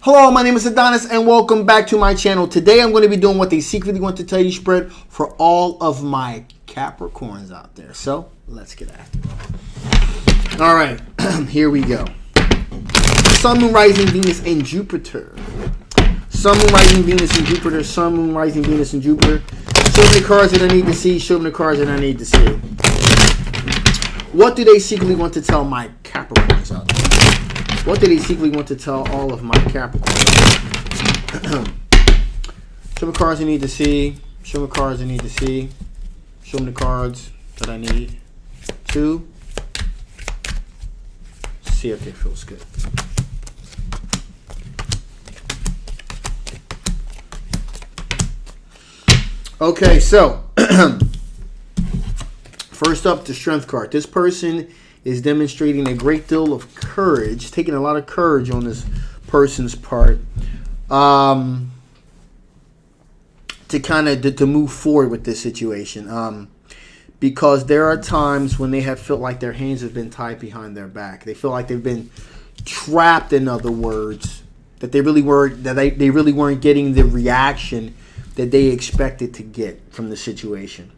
Hello, my name is Adonis and welcome back to my channel. Today I'm going to be doing what they secretly want to tell you spread for all of my Capricorns out there. So let's get at it. All right, here we go. Sun, Moon, Rising, Venus, and Jupiter. Sun, Moon, Rising, Venus, and Jupiter. Sun, Moon, Rising, Venus, and Jupiter. Show me the cards that I need to see. Show me the cards that I need to see. What do they secretly want to tell my Capricorns out there? What do they secretly want to tell all of my Capricorns? Show me the cards I need to see. Show me the cards I need to see. Show me the cards that I need to see if it feels good. Okay, so first up, the Strength card. This person is demonstrating a great deal of courage, taking a lot of courage on this person's part, to kind of to move forward with this situation. Because there are times when they have felt like their hands have been tied behind their back. They feel like they've been trapped, in other words, that they really weren't getting the reaction that they expected to get from the situation.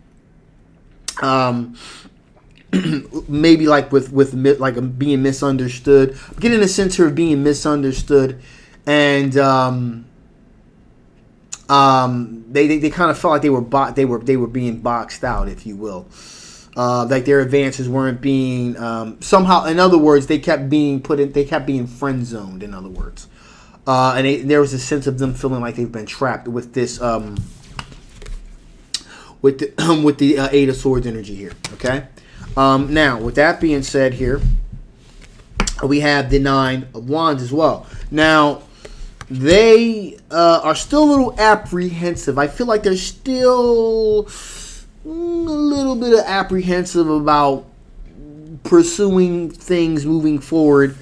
Maybe like with like being misunderstood. I'm getting a sense here of being misunderstood, and they kind of felt like they were being boxed out, if you will. Like their advances weren't being somehow. In other words, they kept being friend zoned. In other words, and there was a sense of them feeling like they've been trapped with this with the Eight of Swords energy here. Okay. Now, with that being said here, we have the Nine of Wands as well. Now, they are still a little apprehensive. I feel like they're still a little bit of apprehensive about pursuing things moving forward.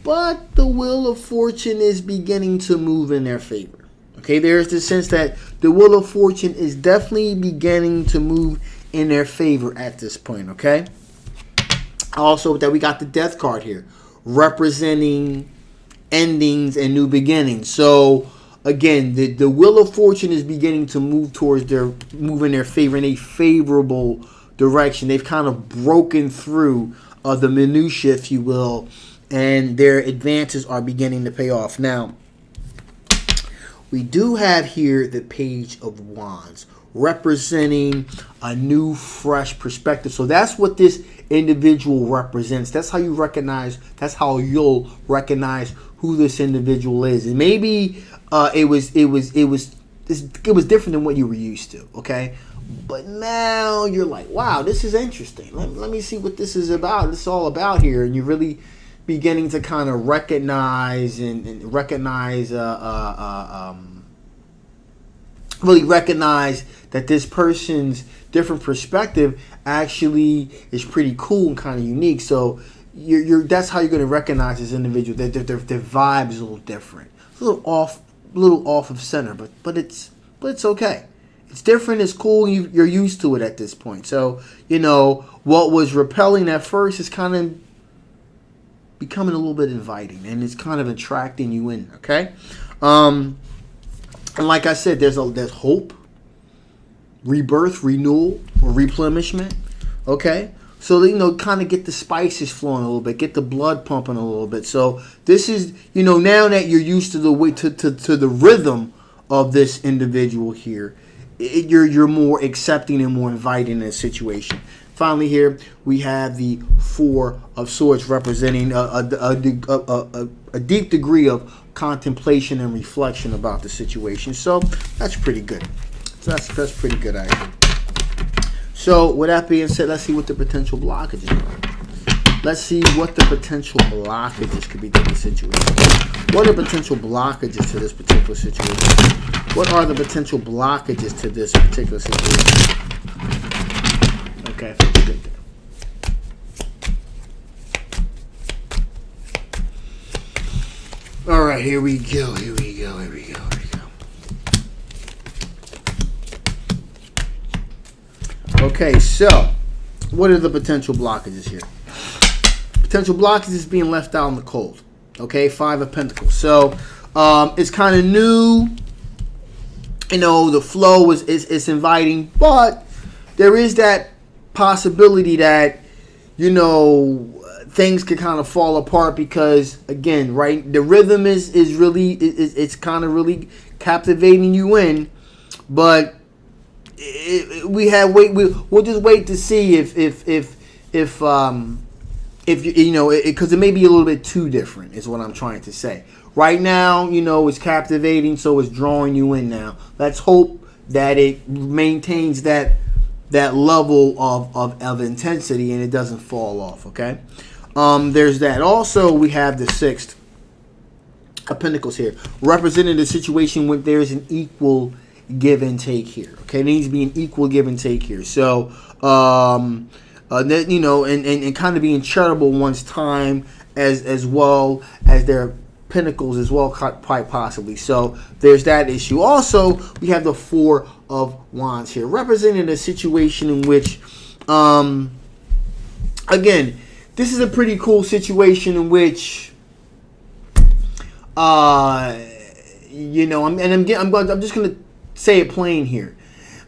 But the Wheel of Fortune is beginning to move in their favor. Okay, there's the sense that the Wheel of Fortune is definitely beginning to move in their favor at this point, okay? Also, that we got the Death card here, representing endings and new beginnings. So, again, the Wheel of Fortune is beginning to move in their favor in a favorable direction. They've kind of broken through the minutiae, if you will, and their advances are beginning to pay off. Now, we do have here the Page of Wands, representing a new, fresh perspective. So that's what this individual represents. That's how you recognize. That's how you'll recognize who this individual is. And maybe it was different than what you were used to. Okay, but now you're like, wow, this is interesting. Let me see what this is about. This is all about here, and you're really beginning to kind of recognize really recognize that this person's different perspective actually is pretty cool and kind of unique. So that's how you're going to recognize this individual. That their vibe is a little different, it's a little off of center, but it's okay. It's different. It's cool. You're used to it at this point. So what was repelling at first is kind of becoming a little bit inviting, and it's kind of attracting you in. Okay. And like I said, there's hope, rebirth, renewal, or replenishment. Okay, so kind of get the spices flowing a little bit, get the blood pumping a little bit. So this is now that you're used to the way to the rhythm of this individual here, you're more accepting and more inviting in this situation. Finally, here we have the Four of Swords, representing a deep degree of contemplation and reflection about the situation. So that's pretty good. So that's pretty good, I think. So with that being said, let's see what the potential blockages are. Let's see what the potential blockages could be to the situation. What are potential blockages to this particular situation? What are the potential blockages to this particular situation? Okay, I feel good there. All right, here we go. Okay, so what are the potential blockages here? Potential blockages being left out in the cold. Okay, Five of Pentacles. So It's kind of new. You know, the flow is inviting, but there is that possibility that, you know, things could kind of fall apart because, again, right, the rhythm is really, it's kind of really captivating you in, but we'll just wait to see if you know, because it may be a little bit too different is what I'm trying to say. Right now, you know, it's captivating, so it's drawing you in now. Let's hope that it maintains that level of intensity and it doesn't fall off, okay? There's that. Also, we have the Sixth of Pentacles here, representing the situation when there's an equal give and take here, okay? There needs to be an equal give and take here. So, you know, and kind of being charitable one's time as well as their pentacles as well, quite possibly. So there's that issue. Also, we have the Four of Wands here, representing a situation in which, again, this is a pretty cool situation in which, you know, I'm just gonna say it plain here.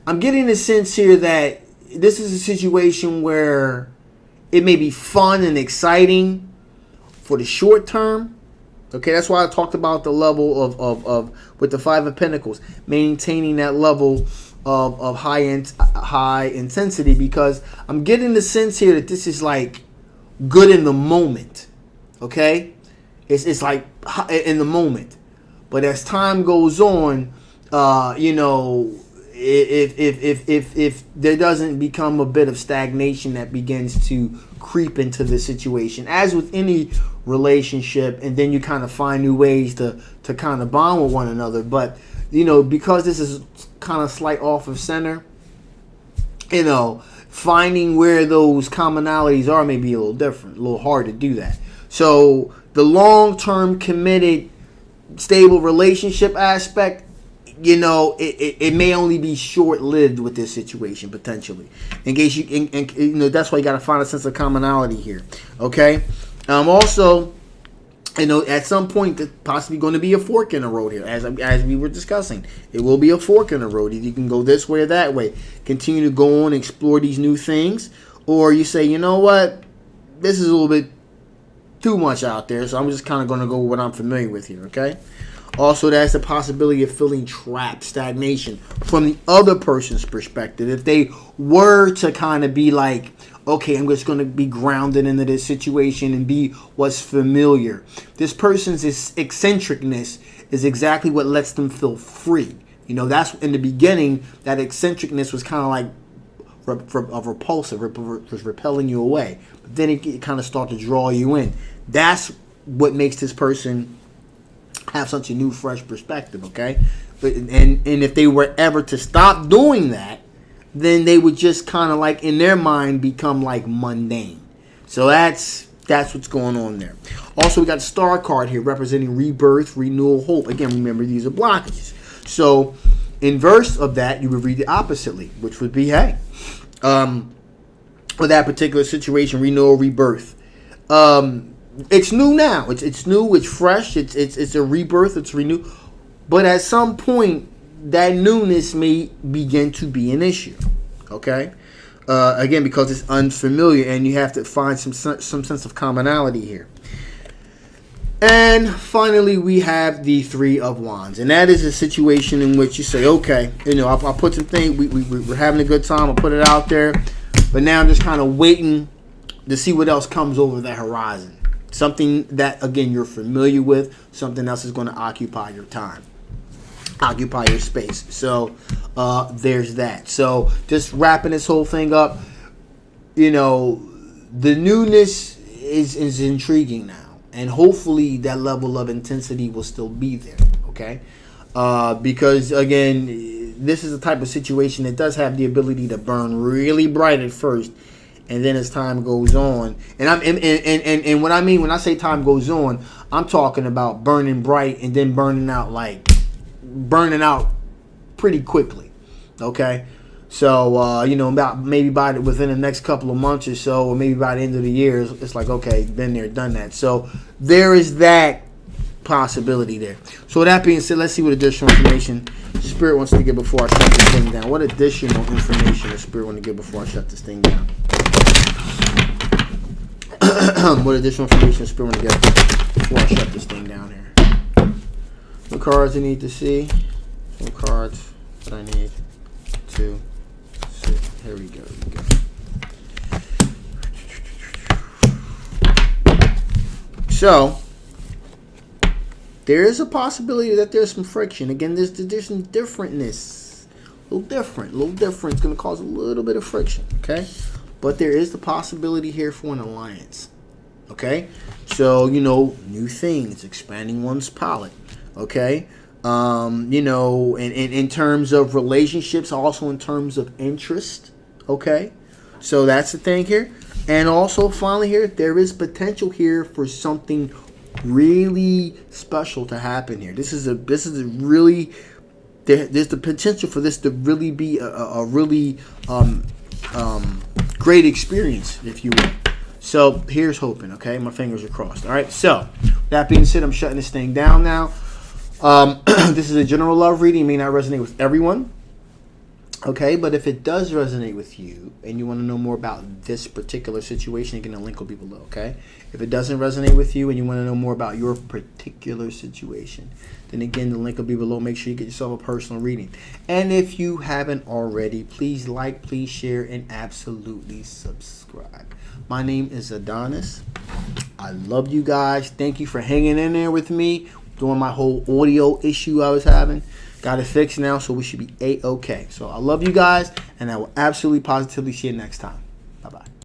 I'm getting the sense here that this is a situation where it may be fun and exciting for the short term. Okay, that's why I talked about the level of with the Five of Pentacles, maintaining that level of high intensity, because I'm getting the sense here that this is like good in the moment. Okay, it's like in the moment, but as time goes on, you know, if there doesn't become a bit of stagnation that begins to creep into the situation, as with any relationship, and then you kind of find new ways to kind of bond with one another. But, you know, because this is kind of slight off of center, you know, finding where those commonalities are may be a little different, a little hard to do that. So the long-term committed stable relationship aspect, you know, it may only be short-lived with this situation potentially. In case you know, that's why you got to find a sense of commonality here. Okay. Also, you know, at some point there's possibly going to be a fork in the road here, as we were discussing. It will be a fork in the road. You can go this way or that way. Continue to go on and explore these new things, or you say, you know what, this is a little bit too much out there, so I'm just kind of going to go with what I'm familiar with here. Okay. Also, that's the possibility of feeling trapped, stagnation from the other person's perspective. If they were to kind of be like, okay, I'm just going to be grounded into this situation and be what's familiar. This person's eccentricness is exactly what lets them feel free. You know, that's in the beginning, that eccentricness was kind of like repulsive, was repelling you away. But then it kind of started to draw you in. That's what makes this person have such a new, fresh perspective, okay? And if they were ever to stop doing that, then they would just kind of like, in their mind, become like mundane. So that's what's going on there. Also, we got the Star card here representing rebirth, renewal, hope. Again, remember, these are blockages. So inverse of that, you would read it oppositely, which would be, hey, for that particular situation, renewal, rebirth. It's new now. It's new. It's fresh. It's a rebirth. It's renewed. But at some point, that newness may begin to be an issue. Okay. Again, because it's unfamiliar, and you have to find some sense of commonality here. And finally, we have the Three of Wands, and that is a situation in which you say, okay, you know, I'll put some things. We're having a good time. I'll put it out there, but now I'm just kind of waiting to see what else comes over the horizon. Something that, again, you're familiar with. Something else is going to occupy your time, occupy your space. So there's that. So just wrapping this whole thing up, you know, the newness is intriguing now, and hopefully that level of intensity will still be there. Okay, because again, this is the type of situation that does have the ability to burn really bright at first. And then as time goes on, and what I mean when I say time goes on, I'm talking about burning bright and then burning out pretty quickly. Okay, so you know, within the next couple of months or so, or maybe by the end of the year, it's like, okay, been there, done that. So there is that possibility there. So with that being said, let's see what additional information Spirit wants to give before I shut this thing down. What additional information does Spirit want to give before I shut this thing down? What additional information does Spirit want to give before I shut this thing down here? What cards I need to see? What cards that I need to see? Here we go. So there is a possibility that there's some friction. Again, there's some differentness. A little different. It's going to cause a little bit of friction, okay? But there is the possibility here for an alliance, okay? So, new things, expanding one's palette, okay? In terms of relationships, also in terms of interest, okay? So that's the thing here. And also, finally here, there is potential here for something really special to happen here. There's the potential for this to really be a really great experience, if you will. So here's hoping. Okay, my fingers are crossed. All right. So that being said, I'm shutting this thing down now. This is a general love reading. It may not resonate with everyone. Okay, but if it does resonate with you and you want to know more about this particular situation, again, the link will be below, okay? If it doesn't resonate with you and you want to know more about your particular situation, then again, the link will be below. Make sure you get yourself a personal reading. And if you haven't already, please like, please share, and absolutely subscribe. My name is Adonis. I love you guys. Thank you for hanging in there with me during my whole audio issue I was having. Got it fixed now, so we should be A-okay. So I love you guys, and I will absolutely positively see you next time.